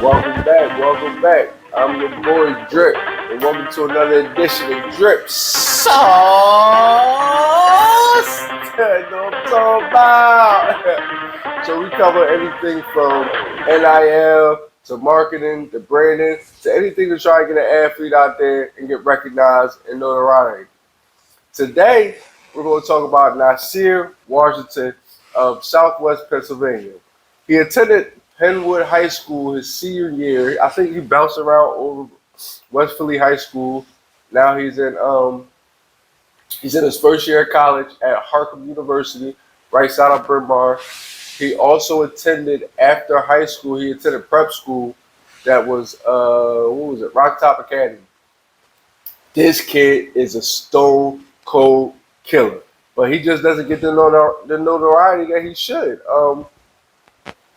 Welcome back, welcome back. I'm your boy Drip, and welcome to another edition of Drip Sauce. You know what I'm talking about? So we cover everything from NIL to marketing to branding to anything to try to get an athlete out there and get recognized and notoriety. Today, we're going to talk about Nasir Washington of Southwest Pennsylvania. He attended Penwood High School his senior year. I think he bounced around over West Philly High School. Now he's in his first year of college at Harkham University, right side of Bryn Mawr. He also attended after high school. He attended prep school that was what was it? Rock Top Academy. This kid is a stone cold killer, but he just doesn't get the notoriety that he should.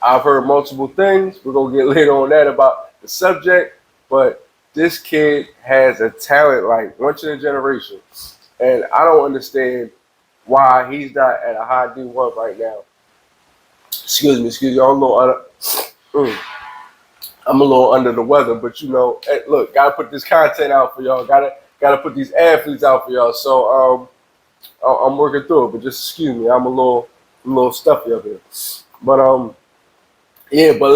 I've heard multiple things. We're gonna get later on that about the subject, but this kid has a talent like once in a generation, and I don't understand why he's not at a high D1 right now. Excuse me. I'm a little under the weather, but hey, look, gotta put this content out for y'all. Gotta put these athletes out for y'all. So I'm working through it, but just excuse me. I'm a little stuffy up here, but yeah, but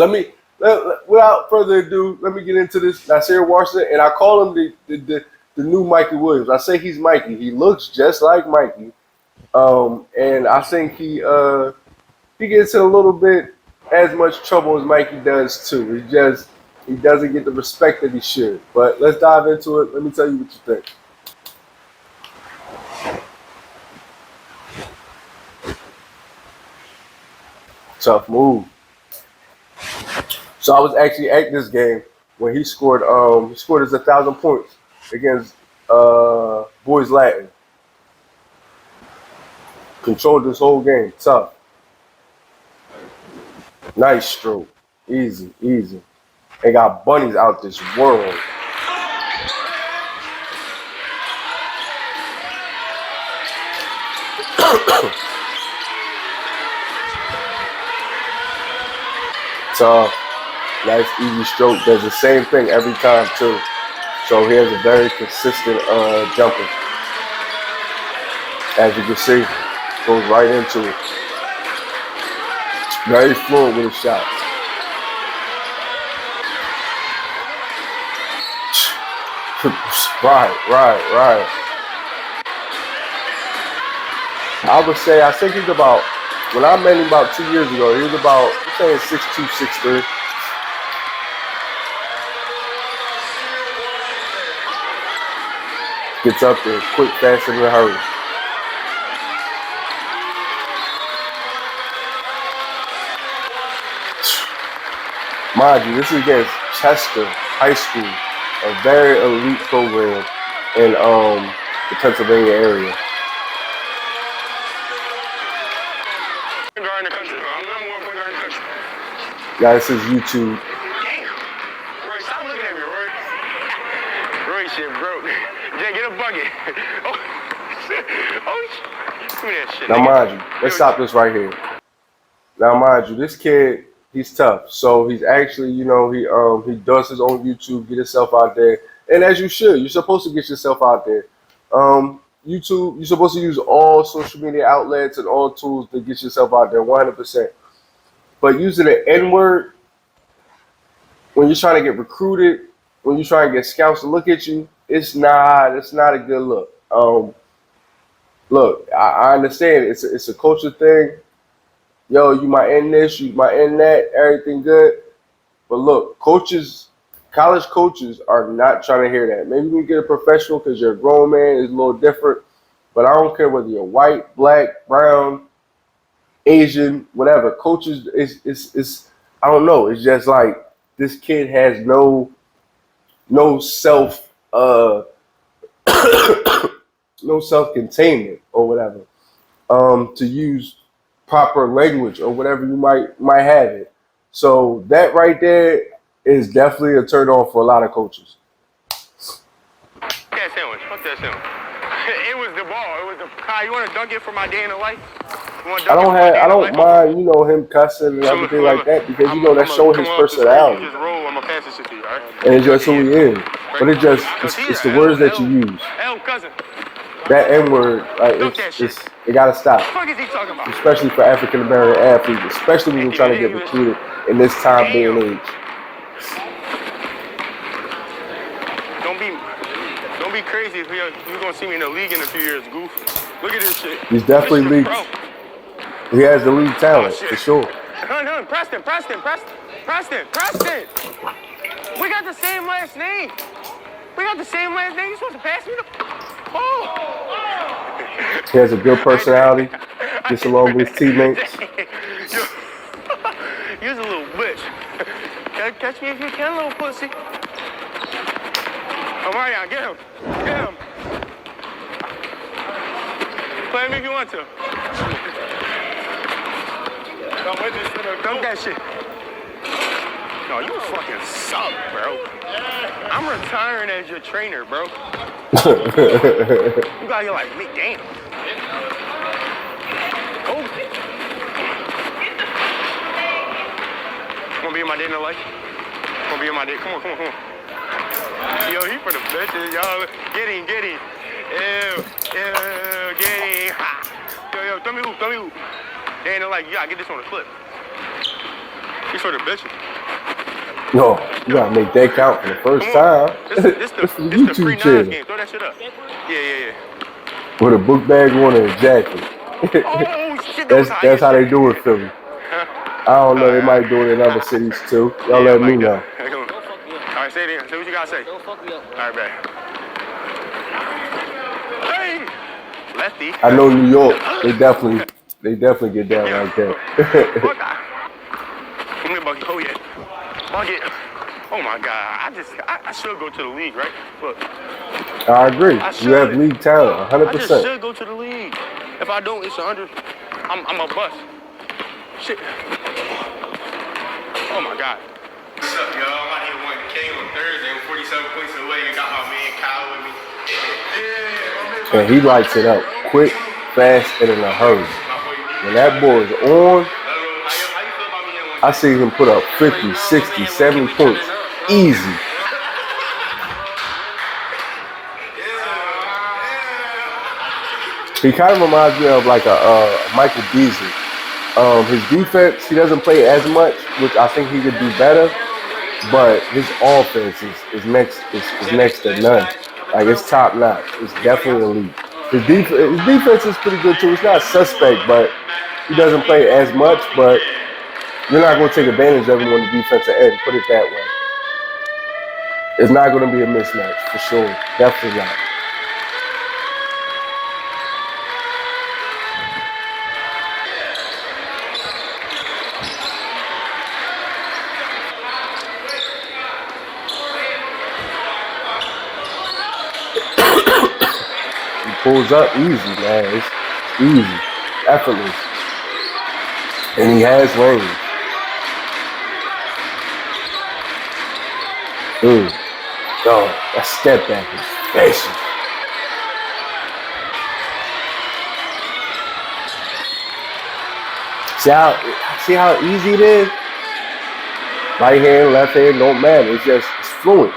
without further ado, let me get into this. Nasir Washington, and I call him the new Mikey Williams. I say he's Mikey. He looks just like Mikey, and I think he gets in a little bit as much trouble as Mikey does too. He doesn't get the respect that he should. But let's dive into it. Let me tell you what you think. Tough move. So I was actually at this game when he scored. He scored his 1,000 points against Boys Latin. Controlled this whole game. Tough. Nice stroke. Easy. They got bunnies out this world. Tough. Nice easy stroke. Does the same thing every time too. So he has a very consistent jumper. As you can see, goes right into it. Very fluent with his shot. Right. I think he's about, when I met him about 2 years ago, he was about, I'm saying 6'2", 6'3". Gets up there quick, fast, and in a hurry. Mind you, this is against Chester High School, a very elite program in the Pennsylvania area. Yeah, this is YouTube. Roy, stop looking at me, Roy. Roy, shit broke. Jay, get a bucket. Give me that shit. Now, mind you, let's stop this right here. Now, mind you, this kid, he's tough. So he's actually, he does his own YouTube, get himself out there. And as you should, you're supposed to get yourself out there. YouTube, you're supposed to use all social media outlets and all tools to get yourself out there 100%. But using the N-word when you're trying to get recruited, when you're trying to get scouts to look at you, it's not a good look. Look, I understand it's a culture thing. Yo, you might end this, you might end that, everything good. But look, college coaches are not trying to hear that. Maybe we get a professional because you're a grown man, it's a little different. But I don't care whether you're white, black, brown, Asian, whatever. Coaches is I don't know. It's just like this kid has no self no self-containment or whatever. To use proper language or whatever you might have it. So that right there is definitely a turn on for a lot of coaches. That sandwich. Fuck that sandwich. It was the ball. It was the Kyle, you want to dunk it for my day in the life? I don't mind, him cussing and everything like that because that shows his personality. Just roll. I'm and it's just who he is. But it's the words that you use. L cousin. That N word, like it gotta stop. What the fuck is he talking about? Especially for African American athletes, especially when you're trying to get recruited in this time, day, and age. Don't be crazy if you're gonna see me in the league in a few years, goof. Look at this shit. He's definitely league. He has the league talent for sure. Preston. We got the same last name. You supposed to pass me the. Oh. He has a good personality. Gets along with his teammates. You're a little bitch. Catch me if you can, little pussy. Come on, now, get him. Play me if you want to. Dump that shit. No, you fucking suck, bro. I'm retiring as your trainer, bro. You got here like me, damn. Oh. Wanna be in my day in the life? Wanna be in my day? Come on. Yo, he for the bitches, y'all. Get him. Ew, get him. Ha. Yo, throw me hoop. They ain't like, you gotta get this on the clip. He's for the bitches. No, you gotta make that count for the first time. This the free nines game. Throw that shit up. Yeah. With a book bag on and a jacket. Oh, shit, that's how they do it, Philly. I don't know, they might do it in other cities too. Y'all let me know. Alright, say it again. Say what you gotta say. Don't fuck me up. Alright, bet. Hey! Lefty. I know New York, they definitely get down like that. Come here, Bucket. Oh, yeah. Bucket. Oh, my God. I should go to the league, right? Look. I agree. You have league talent, 100%. I just should go to the league. If I don't, it's 100. I'm a bust. Shit. Oh, my God. What's up, y'all? I'm out here winning the game on Thursday. I'm 47 points away. You got my man Kyle with me. And he lights it up quick, fast, and in a hurry. When that boy is on, I see him put up 50, 60, 70 points. Easy. He kind of reminds me of like a Michael Beasley. His defense, he doesn't play as much, which I think he could do better. But his offense is next to none. Like, it's top notch. It's definitely elite. His defense is pretty good too. It's not suspect, but he doesn't play as much. But you're not going to take advantage of him on the defensive end. Put it that way. It's not going to be a mismatch for sure. Definitely not. Pulls up easy, man. It's easy, effortless, and he has range. Oh, that step back is vicious. See how easy it is? Right hand, left hand, don't matter. It's fluent.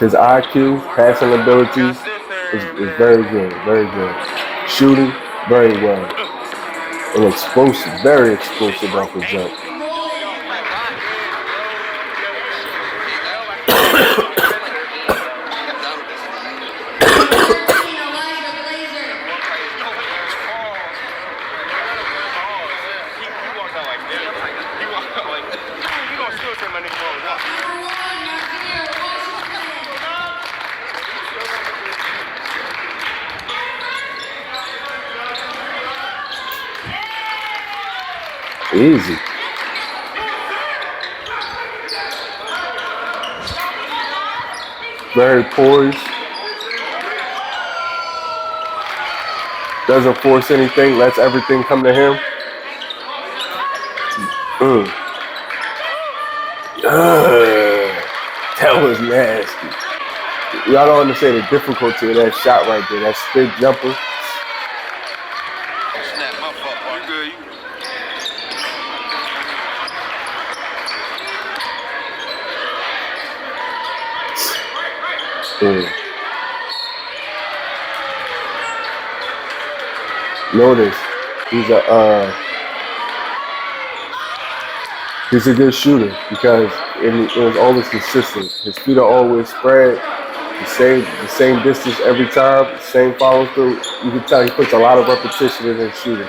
His IQ, passing abilities is very good, very good. Shooting, very well. And explosive, very explosive off the jump. Easy. Very poised. Doesn't force anything. Lets everything come to him. That was nasty. Y'all don't understand the difficulty of that shot right there. That spin jumper. Snap my fuck, you good? Notice he's a good shooter because it was always consistent. His feet are always spread the same distance every time, same follow through. You can tell he puts a lot of repetition in his shooting.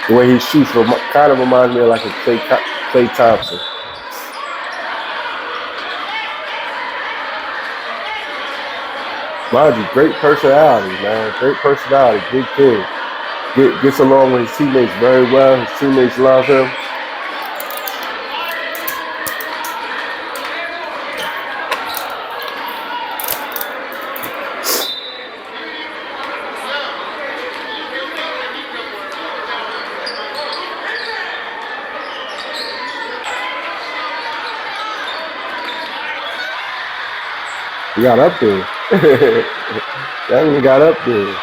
The way he shoots kind of reminds me of like a Klay Thompson. Mind you, great personality, man. Great personality, big kid. Gets along with his teammates very well. His teammates love him. He got up there. That one got up there.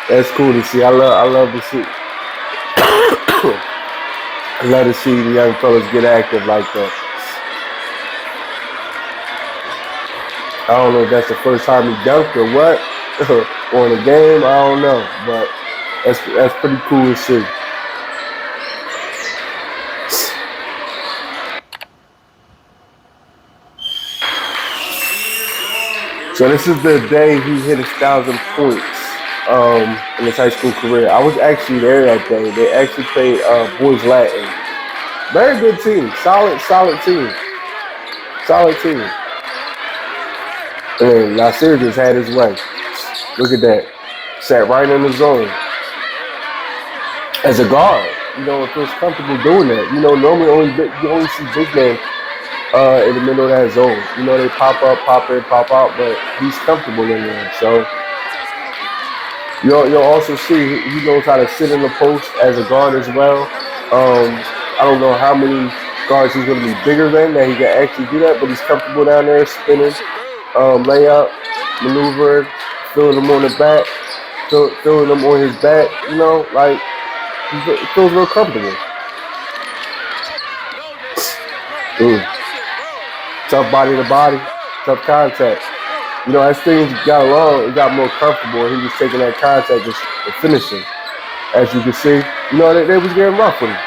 That's cool to see. I love to see. I love to see the young fellas get active like that. I don't know if that's the first time he dunked or what, or in a game. I don't know, but that's pretty cool to see. So this is the day he hit 1,000 points in his high school career. I was actually there that day. They actually played Boys Latin. Very good team. Solid team. Solid team. And Nasir just had his way. Look at that. Sat right in the zone. As a guard, you know, it feels comfortable doing that. You know, normally you only see big men in the middle of that zone. You know, they pop up, pop in, pop out, but he's comfortable in there. So you'll also see he knows how to sit in the post as a guard as well. I don't know how many guards he's going to be bigger than that he can actually do that, but he's comfortable down there spinning, layup, maneuvering, filling them on the back, filling them on his back. You know, like he feels real comfortable. Tough body to body, tough contact. You know, as things got along, it got more comfortable. He was taking that contact and finishing. As you can see, you know, they was getting rough with him.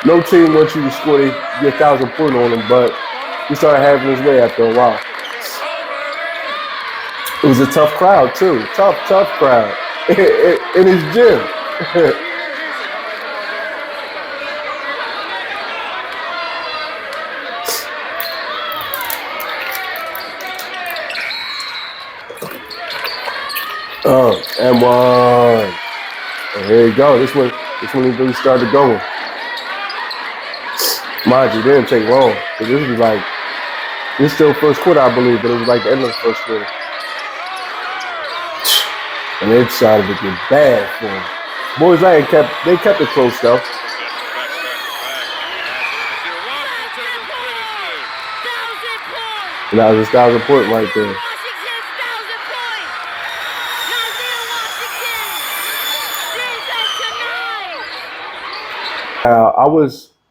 No team wants you to score get 1,000 points on him, but he started having his way after a while. It was a tough crowd too. Tough crowd in his gym. And one. And here you go. This one he really started going. Mind you, it didn't take long. This was still first quarter, I believe, but it was like the end of the first quarter. And it started to get bad for him. Boys Latin kept it close though. And that was 1,000 point right there.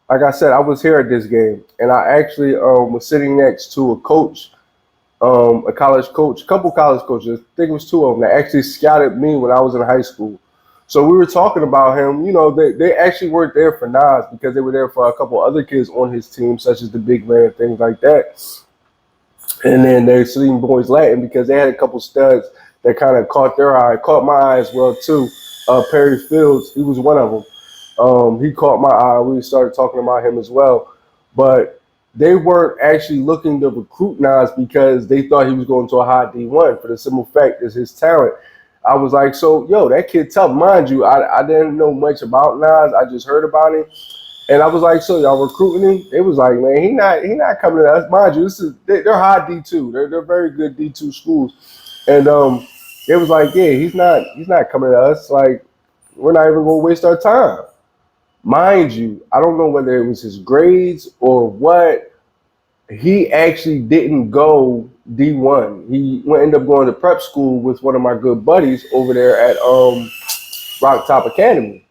Like I said, I was here at this game, and I actually was sitting next to a coach, a college coach, a couple college coaches. I think it was two of them that actually scouted me when I was in high school. So we were talking about him. You know, they actually weren't there for Nas because they were there for a couple other kids on his team, such as the big man and things like that. And then they're sitting Boys Latin because they had a couple studs that kind of caught my eye as well too. Perry Fields, he was one of them. He caught my eye. We started talking about him as well. But they weren't actually looking to recruit Nas because they thought he was going to a high D1 for the simple fact is his talent. I was like, so yo, that kid tough. Mind you, I didn't know much about Nas. I just heard about him. And I was like, so y'all recruiting him? They was like, man, he not coming to us. Mind you, they're high D2. They're very good D2 schools. And it was like, yeah, he's not coming to us. Like, we're not even gonna waste our time. Mind you, I don't know whether it was his grades or what. He actually didn't go D1. He ended up going to prep school with one of my good buddies over there at Rock Top Academy.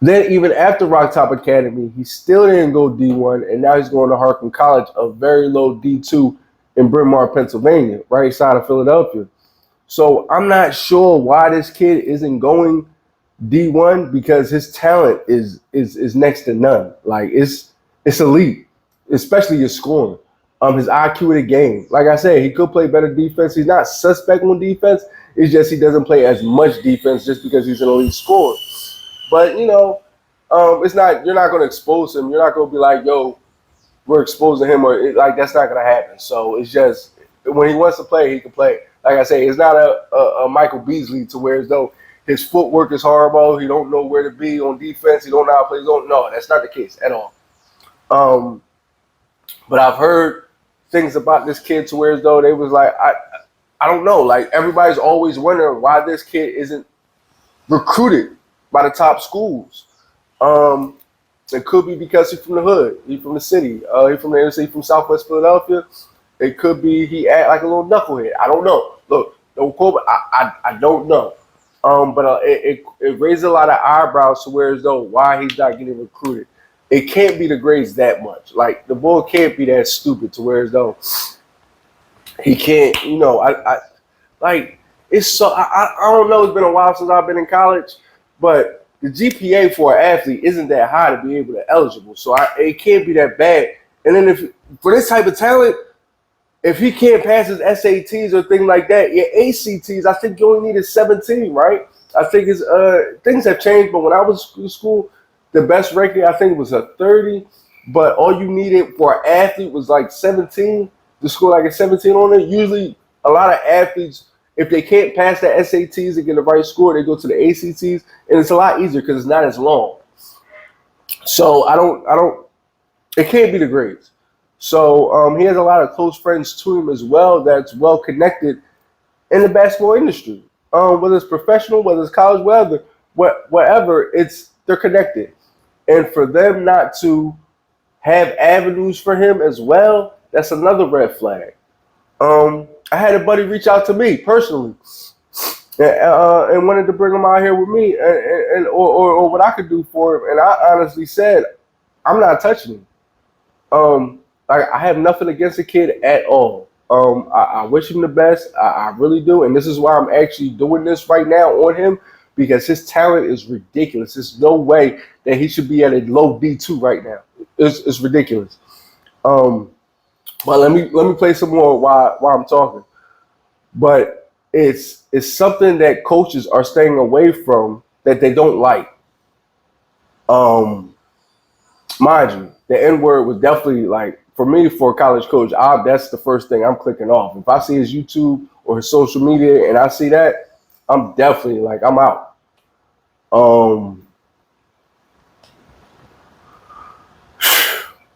Then even after Rock Top Academy, he still didn't go D1, and now he's going to Harkin College, a very low D2 in Bryn Mawr, Pennsylvania, right side of Philadelphia. So I'm not sure why this kid isn't going D1 because his talent is next to none. Like it's elite, especially his scoring. His IQ of the game. Like I said, he could play better defense. He's not suspect on defense. It's just he doesn't play as much defense just because he's an elite scorer. But it's not. You're not going to expose him. You're not going to be like, yo, we're exposing him, or like that's not going to happen. So it's just when he wants to play, he can play. Like I say, it's not a Michael Beasley to where as though his footwork is horrible. He don't know where to be on defense. He don't know how to play. No, that's not the case at all. But I've heard things about this kid to where as though they was like, I don't know. Like everybody's always wondering why this kid isn't recruited by the top schools. It could be because he's from the hood. He's from the city. He's from the inner city, from Southwest Philadelphia. It could be he act like a little knucklehead. I don't know. Look, don't quote me. I don't know. But it raises a lot of eyebrows to where as though why he's not getting recruited. It can't be the grades that much. Like the boy can't be that stupid to where as though he can't. I like it's so I don't know. It's been a while since I've been in college, but the GPA for an athlete isn't that high to be able to eligible. So it can't be that bad. And then if for this type of talent, if he can't pass his SATs or things like that, your ACTs, I think you only needed 17, right? I think it's things have changed, but when I was in school, the best ranking I think was a 30, but all you needed for an athlete was like 17. To score like a 17 on it. Usually, a lot of athletes, if they can't pass the SATs and get the right score, they go to the ACTs, and it's a lot easier because it's not as long. So I don't. It can't be the grades. So he has a lot of close friends to him as well that's well connected in the basketball industry. Whether it's professional, whether it's college, whatever, they're connected. And for them not to have avenues for him as well, that's another red flag. I had a buddy reach out to me personally and wanted to bring him out here with me or what I could do for him. And I honestly said, I'm not touching him. I have nothing against the kid at all. I wish him the best. I really do. And this is why I'm actually doing this right now on him, because his talent is ridiculous. There's no way that he should be at a low D2 right now. It's ridiculous. But let me play some more while I'm talking. But it's something that coaches are staying away from that they don't like. Mind you, the N-word was definitely like, for me, for a college coach, that's the first thing I'm clicking off. If I see his YouTube or his social media and I see that, I'm definitely like, I'm out.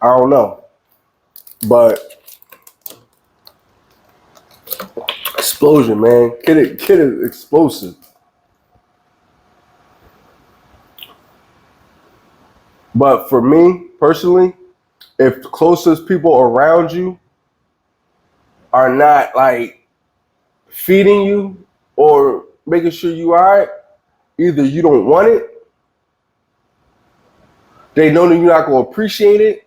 I don't know. But explosion, man. Kid is explosive. But for me, personally, if the closest people around you are not like feeding you or making sure you all right, either you don't want it, they know that you're not going to appreciate it,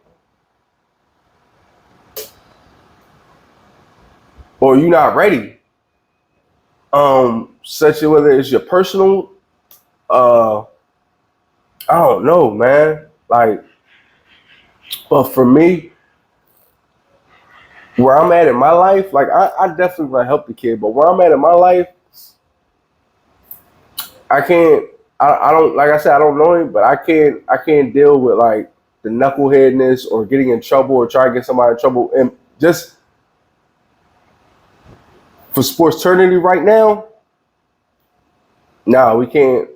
or you're not ready. Such as whether it's your personal, I don't know, man. Like, but for me, where I'm at in my life, like I definitely want to help the kid, but where I'm at in my life, I can't. I don't, like I said, I don't know him, but I can't deal with like the the knuckleheadness or getting in trouble or trying to get somebody in trouble. And just for sports eternity right now, no, we can't.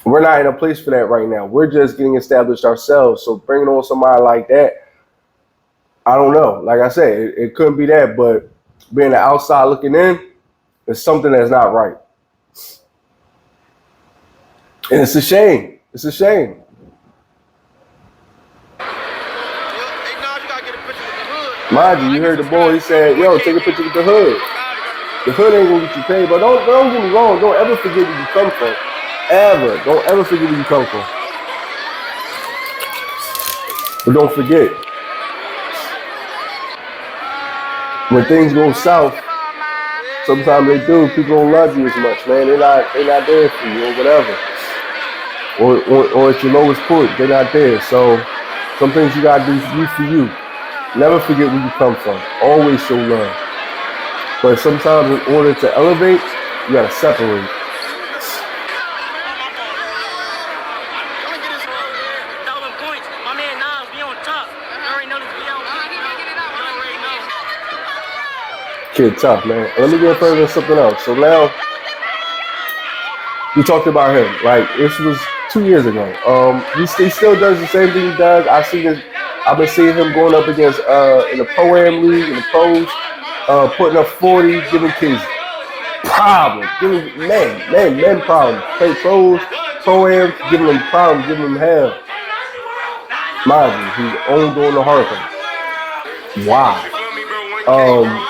We're not in a place for that right now. We're just getting established ourselves. So bringing on somebody like that, I don't know. Like I said, it couldn't be that, but being the outside looking in is something that's not right. And it's a shame. It's a shame. Mind you heard the boy, he said, yo, take a picture with the hood. The hood ain't gonna get you paid, but don't get me wrong, don't ever forget where you come from. Ever. Don't ever forget where you come from. But don't forget, when things go south, sometimes they do, people don't love you as much, man. They're not there for you or whatever. Or at your lowest point, they're not there. So some things you gotta do for you. Never forget where you come from. Always show love. But sometimes in order to elevate, you gotta separate. Kid tough, man. Let me get further than something else. So now we talked about him. Like this was 2 years ago. He still does the same thing he does. I've been seeing him going up against in the Pro-Am league, in the pros, putting up 40, giving kids problems, giving men problems. Play pros, Pro-Am, giving them problems, giving them hell. Mind you, he's only doing the hard thing. Wow.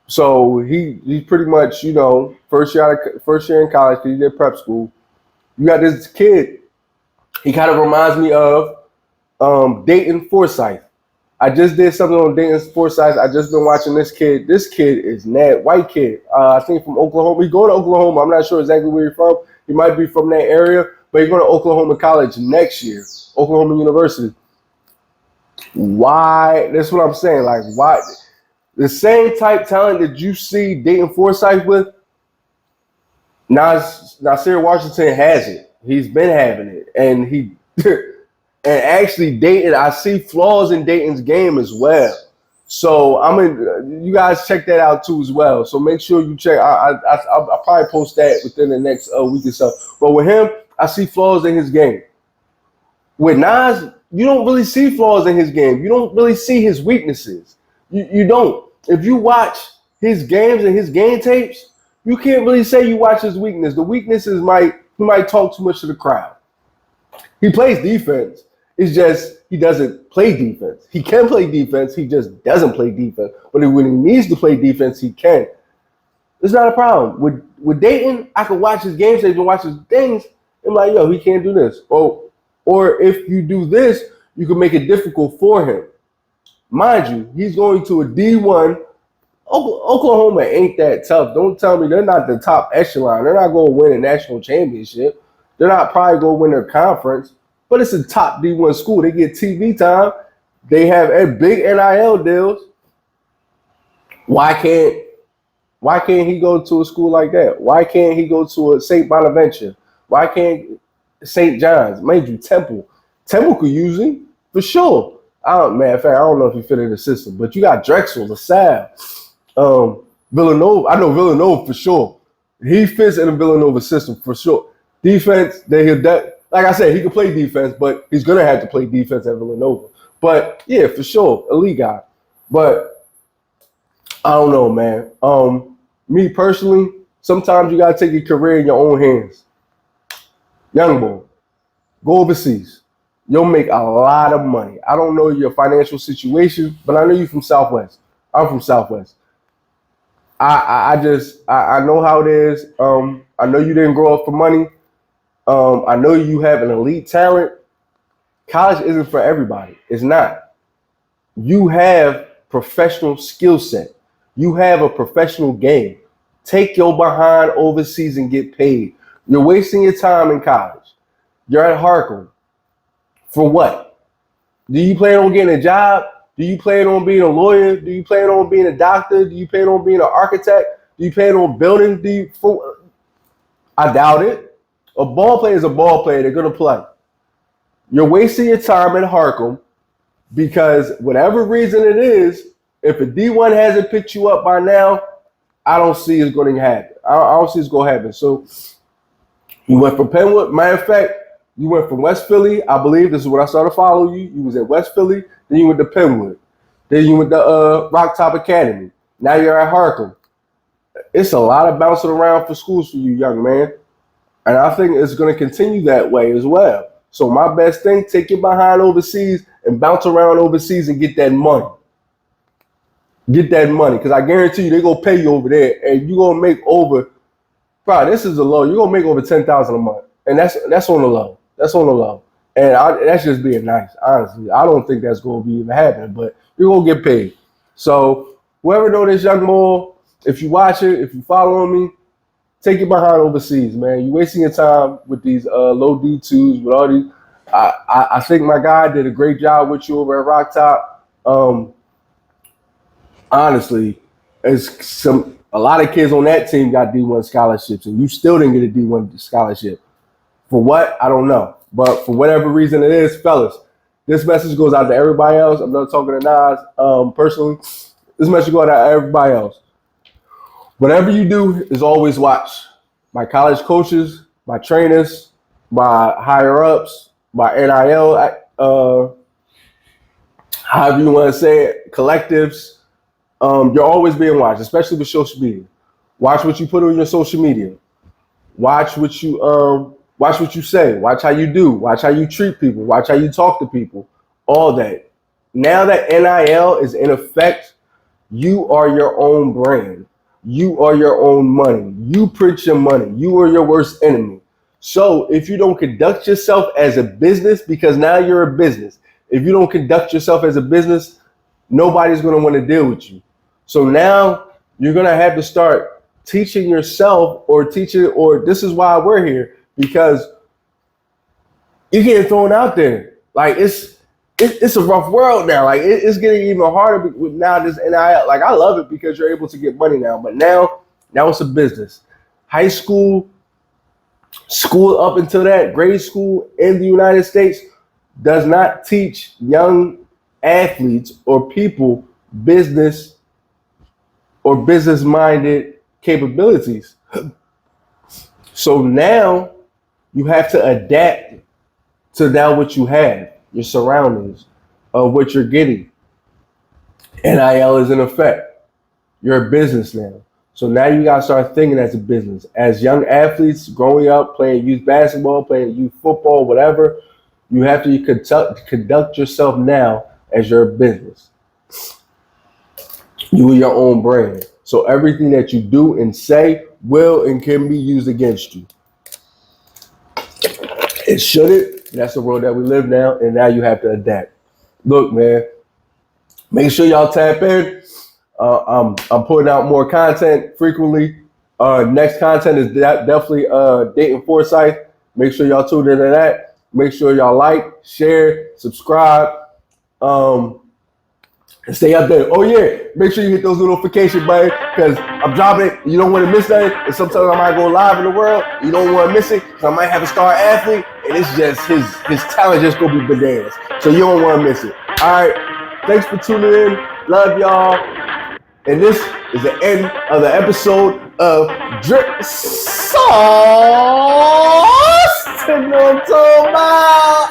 So he's pretty much, you know, first year in college because he did prep school. You got this kid. He kind of reminds me of Dayton Forsyth. I just did something on Dayton Forsyth. I just been watching this kid. This kid is white kid. I think from Oklahoma. He's going to Oklahoma. I'm not sure exactly where he's from. He might be from that area, but he's going to Oklahoma College next year, Oklahoma University. Why? That's what I'm saying. Like, why? The same type talent that you see Dayton Forsyth with, Nasir Washington has it. He's been having it. And and actually Dayton, I see flaws in Dayton's game as well. So you guys check that out too as well. So make sure you check. I'll probably post that within the next week or so. But with him, I see flaws in his game. With Nas, you don't really see flaws in his game. You don't really see his weaknesses. You don't. If you watch his games and his game tapes, you can't really say you watch his weakness. The weaknesses he might talk too much to the crowd. He plays defense. It's just he doesn't play defense. He can play defense. He just doesn't play defense. But when he needs to play defense, he can. It's not a problem. With Dayton, I can watch his game tapes and watch his things. I'm like, yo, he can't do this. Or if you do this, you can make it difficult for him. Mind you, he's going to a D1. Oklahoma ain't that tough. Don't tell me they're not the top echelon. They're not going to win a national championship. They're not probably going to win their conference. But it's a top D1 school. They get TV time. They have big NIL deals. Why can't he go to a school like that? Why can't he go to a St. Bonaventure? Why can't St. John's? Mind you, Temple could use him for sure. Matter of fact, I don't know if he fit in the system, but you got Drexel, LaSalle, Villanova. I know Villanova for sure. He fits in the Villanova system for sure. Defense, like I said, he can play defense, but he's gonna have to play defense at Villanova. But yeah, for sure, elite guy. But I don't know, man. Me personally, sometimes you gotta take your career in your own hands. Young boy, go overseas. You'll make a lot of money. I don't know your financial situation, but I know you're from Southwest. I'm from Southwest. I know how it is. I know you didn't grow up for money. I know you have an elite talent. College isn't for everybody. It's not. You have professional skill set. You have a professional game. Take your behind overseas and get paid. You're wasting your time in college. You're at Hartford. For what? Do you plan on getting a job? Do you plan on being a lawyer? Do you plan on being a doctor? Do you plan on being an architect? Do you plan on building? I doubt it. A ball player is a ball player. They're going to play. You're wasting your time at Harcum because whatever reason it is, if a D1 hasn't picked you up by now, I don't see it's going to happen. I don't see it's going to happen. So you went from Penwood. Matter of fact, you went from West Philly. I believe this is when I started following you. You was at West Philly. Then you went to Penwood. Then you went to Rock Top Academy. Now you're at Harcum. It's a lot of bouncing around for schools for you, young man. And I think it's going to continue that way as well. So my best thing, take your behind overseas and bounce around overseas and get that money. Get that money. Because I guarantee you they're going to pay you over there. And you're going to make over, bro, this is the low. You're going to make over $10,000 a month. And that's on the low. That's on the low. And that's just being nice, honestly. I don't think that's going to be even happening. But you're going to get paid. So whoever know this young boy, if you watch it, if you following me, take it behind overseas, man. You're wasting your time with these low D2s, with all these. I think my guy did a great job with you over at Rock Top. Honestly, a lot of kids on that team got D1 scholarships, and you still didn't get a D1 scholarship. For what? I don't know. But for whatever reason it is, fellas, this message goes out to everybody else. I'm not talking to Nas personally. This message goes out to everybody else. Whatever you do is always watch my college coaches, my trainers, my higher ups, my NIL, however you want to say it, collectives. You're always being watched, especially with social media. Watch what you put on your social media. Watch what you say. Watch how you do. Watch how you treat people. Watch how you talk to people. All that. Now that NIL is in effect, you are your own brand. You are your own money. You print your money. You are your worst enemy. So if you don't conduct yourself as a business, because now you're a business, if you don't conduct yourself as a business, nobody's going to want to deal with you. So now you're going to have to start teaching yourself or this is why we're here, because you're getting thrown out there. Like it's a rough world now. Like it's getting even harder with now this NIL. Like I love it because you're able to get money now, but now it's a business. High school up until that, grade school in the United States does not teach young athletes or people business or business-minded capabilities. So now you have to adapt to now what you have. Your surroundings of what you're getting. NIL is in effect. You're a business now. So now you got to start thinking as a business. As young athletes growing up, playing youth basketball, playing youth football, whatever, you have to conduct yourself now as your business. You are your own brand. So everything that you do and say will and can be used against you. It shouldn't. That's the world that we live now, and now you have to adapt. Look, man, make sure y'all tap in. I'm putting out more content frequently. Next content is definitely Dayton Forsyth. Make sure y'all tune into that. Make sure y'all like, share, subscribe, and stay up there. Oh yeah, make sure you hit those notifications, buddy, because I'm dropping it. You don't want to miss that. And sometimes I might go live in the world. You don't want to miss it, because I might have a star athlete, and it's just his talent just gonna be bananas. So you don't want to miss it. All right, thanks for tuning in. Love y'all. And this is the end of the episode of Drip Sauce. You know what I'm talking about?